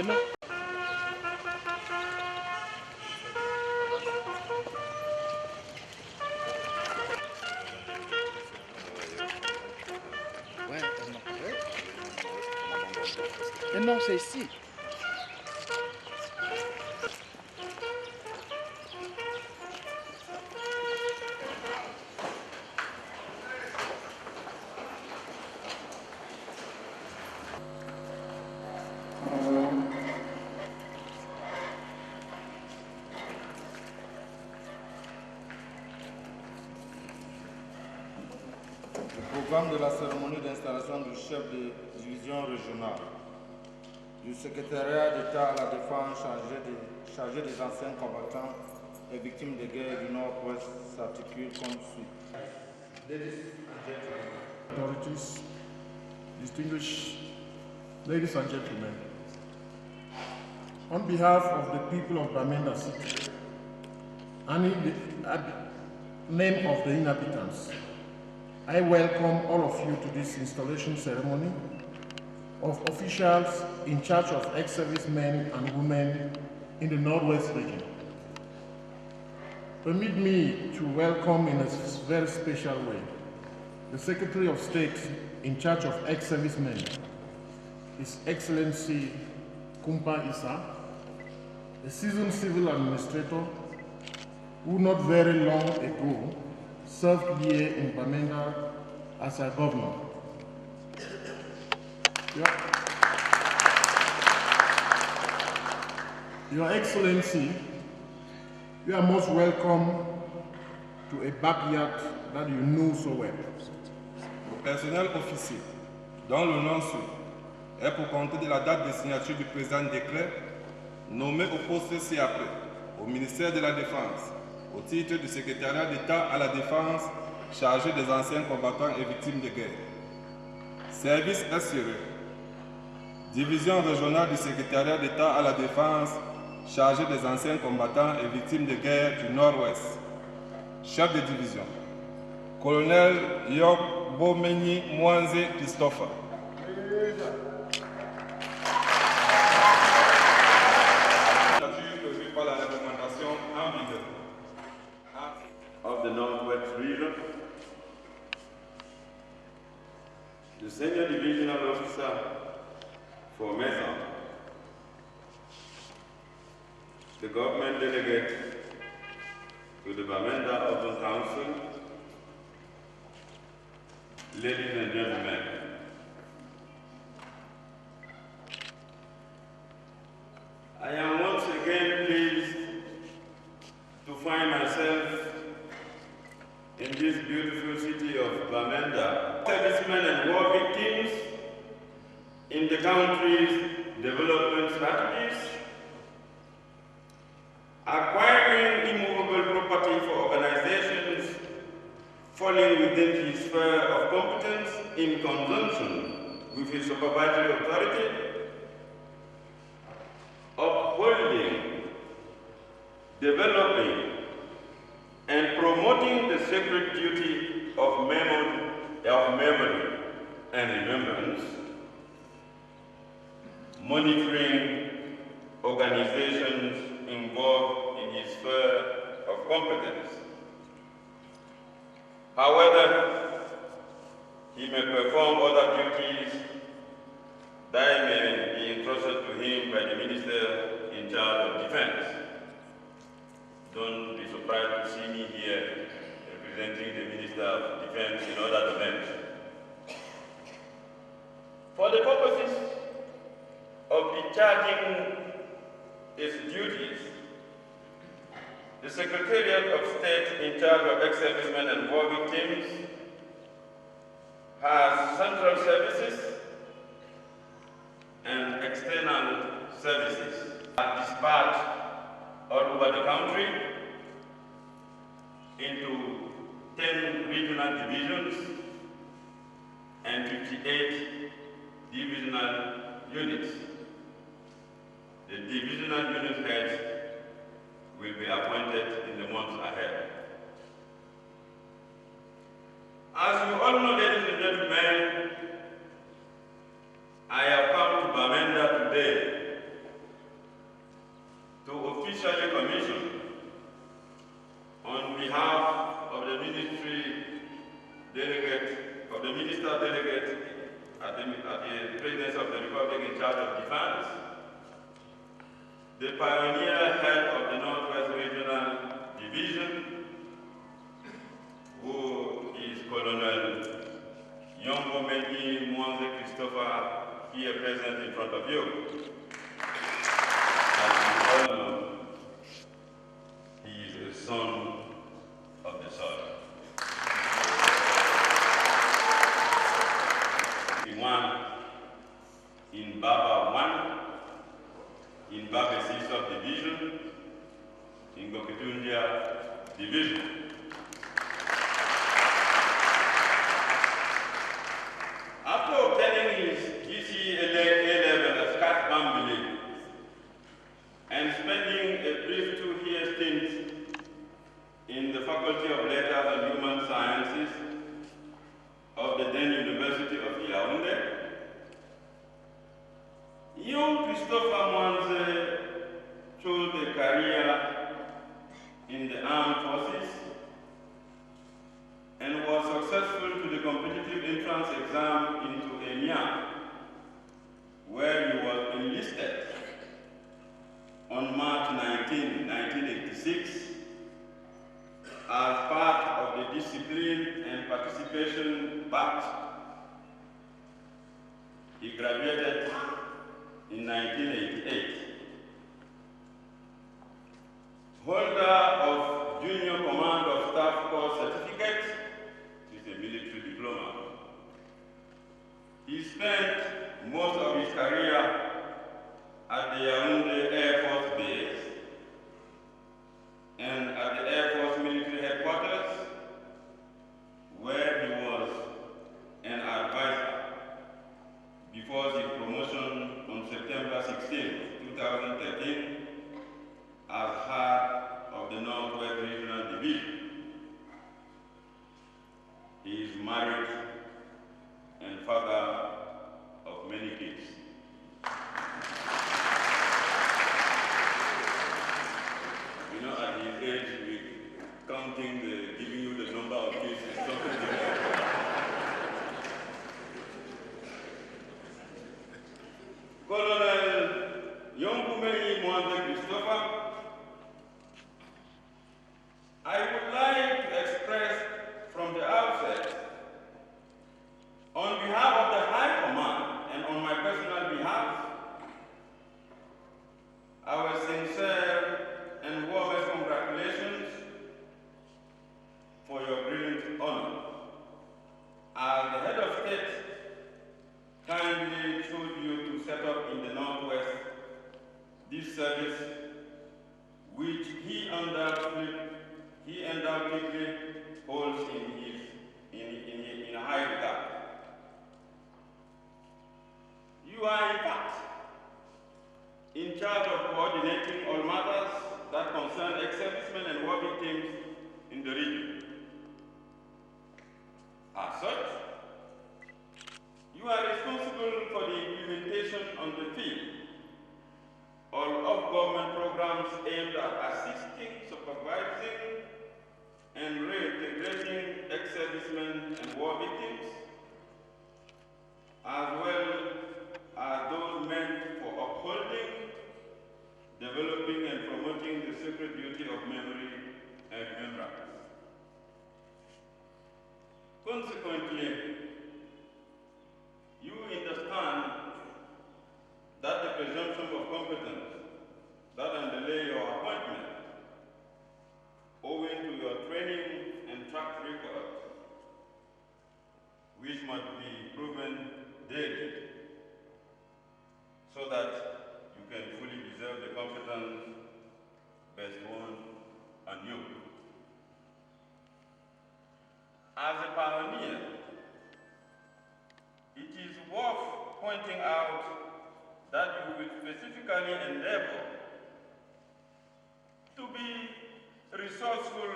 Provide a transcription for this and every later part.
non. Ouais, non. Et non, c'est ici. Le programme de la cérémonie d'installation du chef de division régionale, du secrétariat d'État à la défense chargé des anciens combattants et victimes de guerre du Nord-Ouest s'articule comme suit. Ladies and gentlemen. Authorities, distinguished ladies and gentlemen, on behalf of the people of Bamenda City and in the name of the inhabitants, I welcome all of you to this installation ceremony of officials in charge of ex-servicemen and women in the Northwest region. Permit me to welcome in a very special way the Secretary of State in charge of ex-servicemen, His Excellency Kumpa Issa, a seasoned civil administrator who not very long ago served here in Bamenda as a governor. Your Excellency, you are most welcome to a backyard that you know so well. Au personnel officier, dont le nom suit, est pour compter de la date de signature du présent décret, nommé au poste ci-après, au ministère de la Défense, au titre du secrétariat d'État à la Défense, chargé des anciens combattants et victimes de guerre. Service assuré. Division régionale du secrétariat d'État à la Défense, chargé des anciens combattants et victimes de guerre du Nord-Ouest. Chef de division. Colonel Yok Bomeni Mwanze Christopher. Par la réglementation en vigueur. Of the Northwest region, the Senior Divisional Officer for Maison, the Government Delegate to the Bamenda Open Council, ladies and gentlemen, I am once again pleased to find myself in this beautiful city of Bamenda, servicemen and war victims in the country's development strategies, acquiring immovable property for organizations falling within his sphere of competence in conjunction with his supervisory authority, upholding, developing, and promoting the sacred duty of memory and remembrance, monitoring organizations involved in his sphere of competence. However, he may perform other duties that may be entrusted to him by the Minister in charge of Defense. Don't be surprised to see me here representing the Minister of Defense in other domains. For the purposes of discharging its duties, the Secretariat of State in charge of ex-servicemen and war victims has central services and external services dispatched all over the country into 10 regional divisions and 58 divisional units. The divisional unit heads will be appointed in the months ahead. As you all know, ladies and gentlemen, I have come to Bamenda today the President of the Republic in charge of defense, the pioneer head of the Northwest Regional Division, who is Colonel Yongomeni Mwanze Christopher, here present in front of you. As you all know, he is a son of the soil. He won in Baba 1, in Baba 6 subdivision, in Gokitundia division. After obtaining his GCE-A-level at Cat Bambili and spending a brief 2-year stint in the Faculty of Letters and Human Sciences of the then University of Yaoundé, young Christopher Mwanze chose a career in the armed forces and was successful to the competitive entrance exam into EMIA, where he was enlisted on March 19, 1986, as part of the discipline and participation batch. He graduated in 1988. Holder of Junior Command of Staff Corps Certificate, which is a military diploma. He spent most of his career at the Yaoundé Air Force Base and at the Air Force Military Headquarters, where he was an advisor before his promotion on September 16, 2013, as head of the Northwest Regional Division. He is married and father of many kids. You know, at his age, counting giving you the number of kids is something different. Colonel Yongomeni Mwanze Christopher, I would like to express from the outset, on behalf of the High Command and on my personal behalf, our sincere and warmest congratulations for your brilliant honor. As the head of state kindly chose you to set up in the Northwest this service, which he undoubtedly holds in high regard. You are in fact in charge of coordinating all matters that concern ex-servicemen and war victims in the region. As such, you are responsible for the implementation on the field of government programs aimed at assisting, supervising, and reintegrating ex-servicemen and war victims, as well as those meant for upholding, developing, and promoting the sacred duty of memory and remembrance. Consequently, you understand that the presumption of competence that underlay your appointment, owing to your training and track record, which must be proven daily, so that you can fully deserve the confidence bestowed on you. As a pioneer, it is worth pointing out that you will specifically endeavor to be resourceful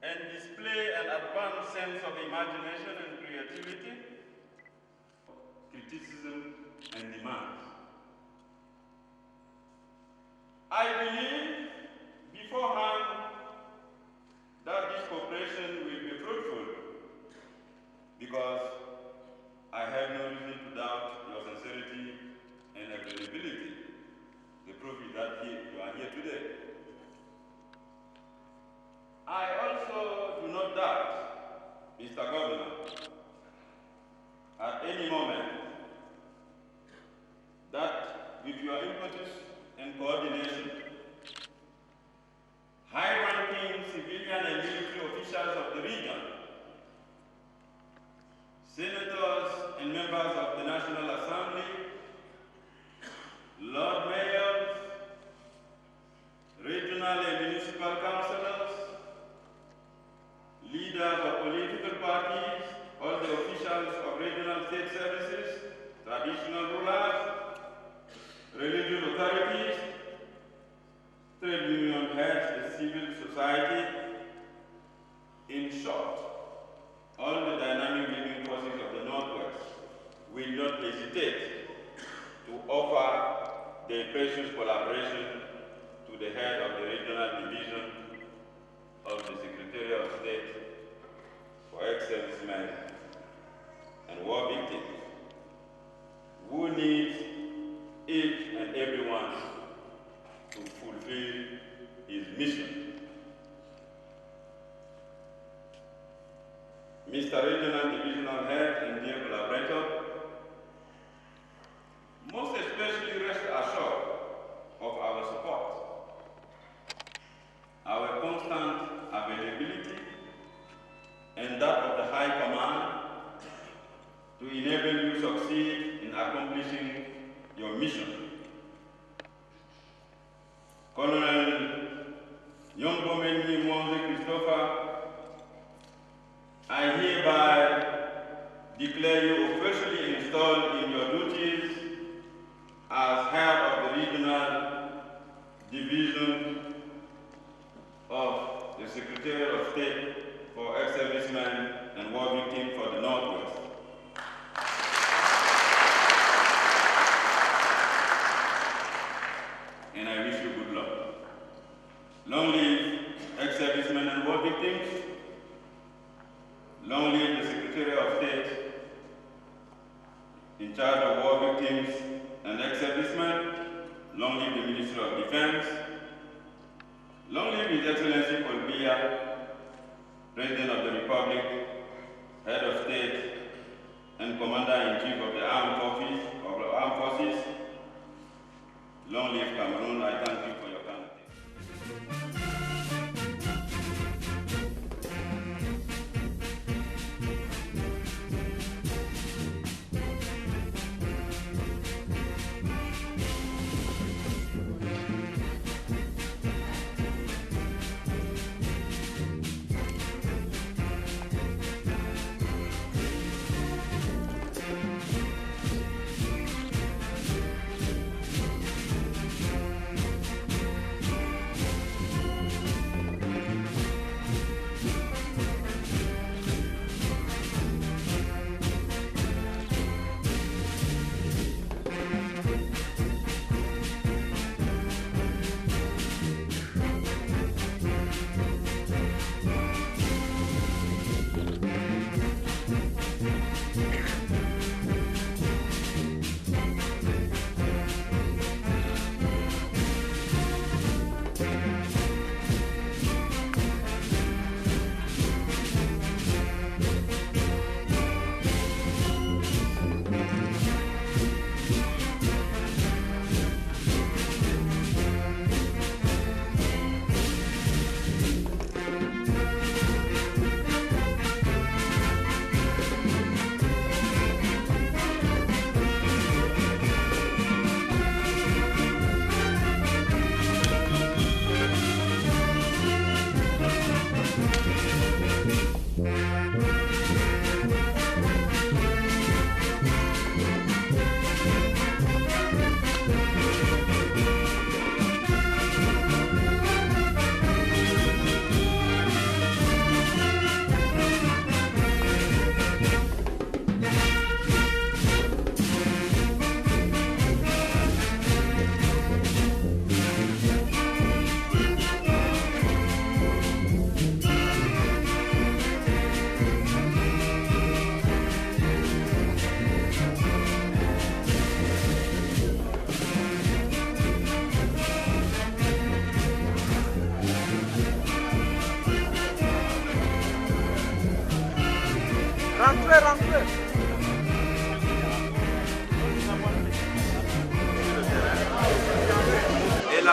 and display an advanced sense of imagination and creativity, criticism, and demands. I believe beforehand that this cooperation will be fruitful because I have no reason with your impetus and coordination, high-ranking civilian and military officials of the region, senators and members of the National Assembly, Lord Mayors, regional and municipal councillors, leaders of political parties, all the officials of regional state services, traditional rulers, religious authorities, trade union heads, the civil society, in short, all the dynamic living forces of the Northwest will not hesitate to offer their precious collaboration to the head of the regional division of the Secretary of State for ex-servicemen and war victims who needs each and everyone to fulfill his mission. Mr. Regional Divisional Head and dear collaborator, most especially rest assured of our support, our constant availability, and that of the High Command to enable you succeed in accomplishing your mission. Colonel Yongomeni Mwanze Christopher, I hereby declare you officially installed in your duties as head of the regional division of the Secretary of State for ex-servicemen and war victims for the Northwest. And I wish you good luck. Long live ex-servicemen and war victims. Long live the Secretary of State in charge of war victims and ex-servicemen. Long live the Minister of Defense. Long live His Excellency Paul Biya, President of the Republic, Head of State, and Commander-in-Chief of the Armed Forces. Long live Cameroon. I thank you for your kind attention.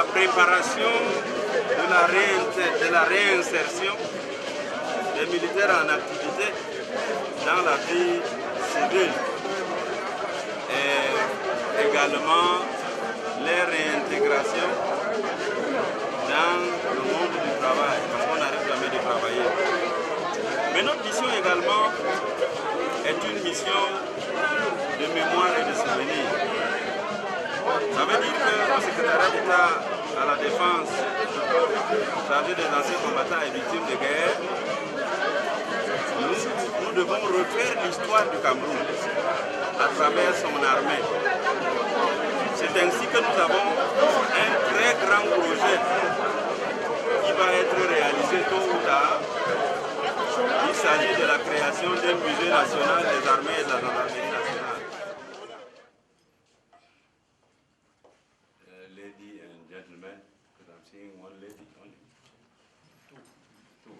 la préparation de la réinsertion des militaires en activité dans la vie civile et également leur réintégration dans le monde du travail, parce qu'on n'arrête jamais de travailler. Mais notre mission également est une mission de mémoire et de souvenir. Ça veut dire que le secrétariat d'État à la défense, chargé des anciens combattants et victimes de guerre, nous devons refaire l'histoire du Cameroun à travers son armée. C'est ainsi que nous avons un très grand projet qui va être réalisé tôt ou tard. Il s'agit de la création d'un musée national des armées et de la gendarmerie nationale. Ladies and gentlemen, because I'm seeing one lady only. Two.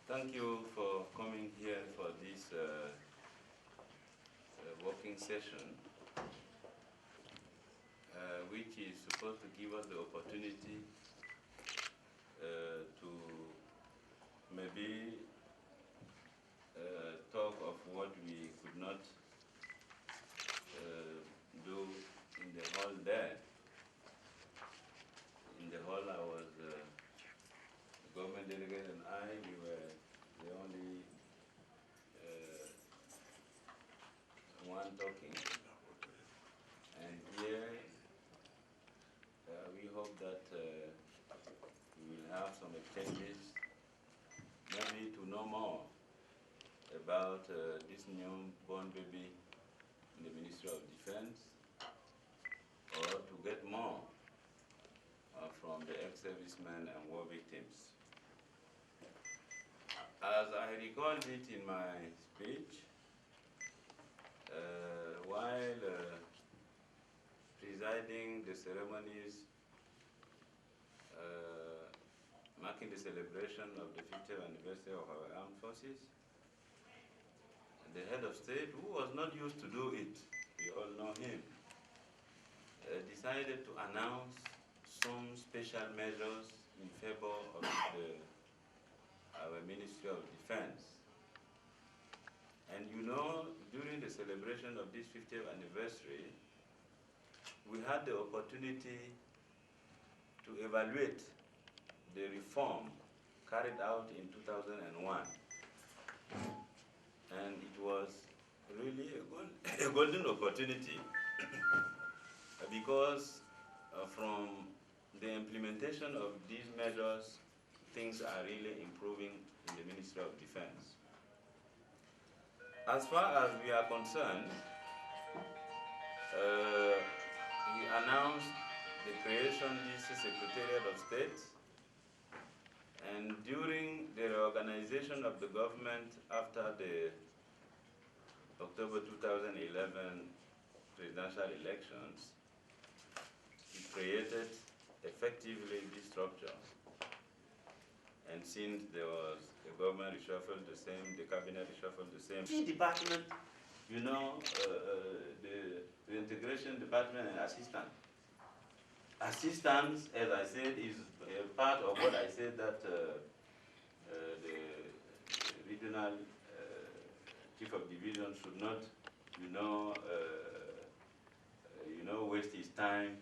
Thank you for coming here for this working session, which is supposed to give us the opportunity to maybe talk of what we could not do in the hall there. In the hall, I was the government delegate and we were the only one talking. And here, we hope that we will have some exchanges, maybe to know more about this newborn baby in the Ministry of Defense, or to get more from the ex-servicemen and war victims. As I recalled it in my speech, while presiding the ceremonies marking the celebration of the 50th anniversary of our armed forces, the head of state, who was not used to do it, we all know him, decided to announce some special measures in favor of our Ministry of Defense. And you know, during the celebration of this 50th anniversary, we had the opportunity to evaluate the reform carried out in 2001. And it was really a golden opportunity because from the implementation of these measures, things are really improving in the Ministry of Defense. As far as we are concerned, we announced the creation of this Secretariat of State, and during the reorganization of the government after the October 2011 presidential elections, we created effectively this structure. And since there was the government reshuffle the same, the cabinet reshuffle the same. The department, you know, the integration department and assistant. Assistance, as I said, is part of what I said that the regional chief of division should not, waste his time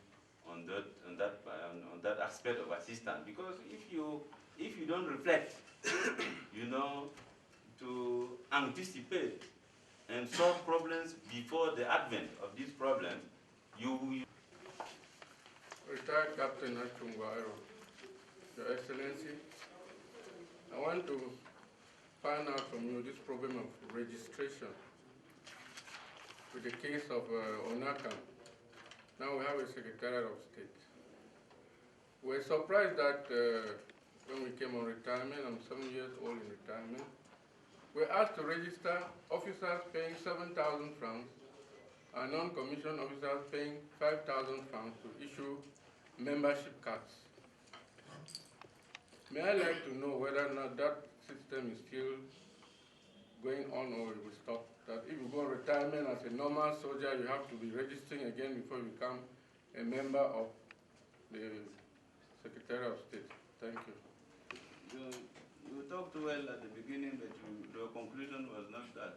on that aspect of assistance, because if you don't reflect, to anticipate and solve problems before the advent of these problems, you. Retired Captain Achungwairo, Your Excellency, I want to find out from you this problem of registration with the case of Onakam. Now we have a Secretariat of State. We're surprised that when we came on retirement, I'm 7 years old in retirement, we're asked to register officers paying 7,000 francs and non-commissioned officers paying 5,000 francs to issue membership cards. May I like to know whether or not that system is still going on or it will stop? That if you go on retirement as a normal soldier, you have to be registering again before you become a member of the Secretary of State. Thank you. You talked well at the beginning, but your conclusion was not that.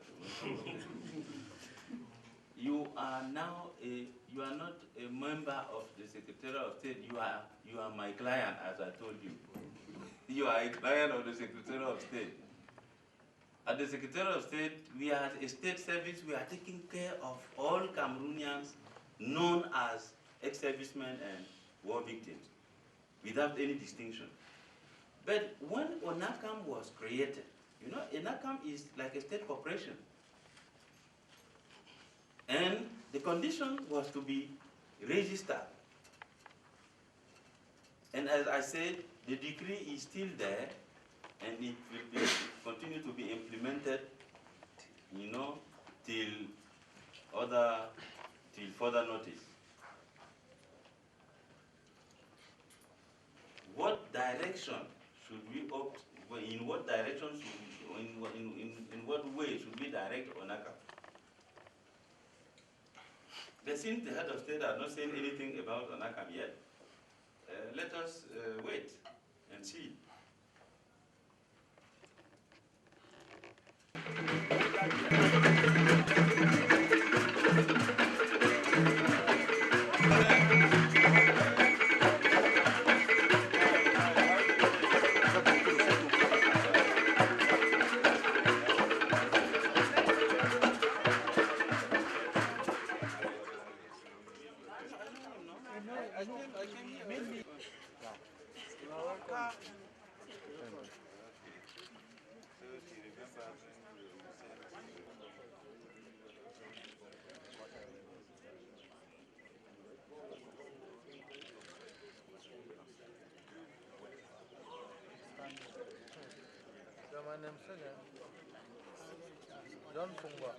You are now you are not a member of the Secretary of State. You are my client, as I told you. You are a client of the Secretary of State. At the Secretary of State, we are a state service. We are taking care of all Cameroonians known as ex-servicemen and war victims, without any distinction. But when ONACAM was created, you know, ONACAM is like a state corporation. And the condition was to be registered. And as I said, the decree is still there, and it will continue to be implemented, you know, till further notice. What direction should we opt? In what direction should we, in what way should we direct ONACAM? But since the head of state has not said anything about ONACAM yet, let us wait and see. John Pumba.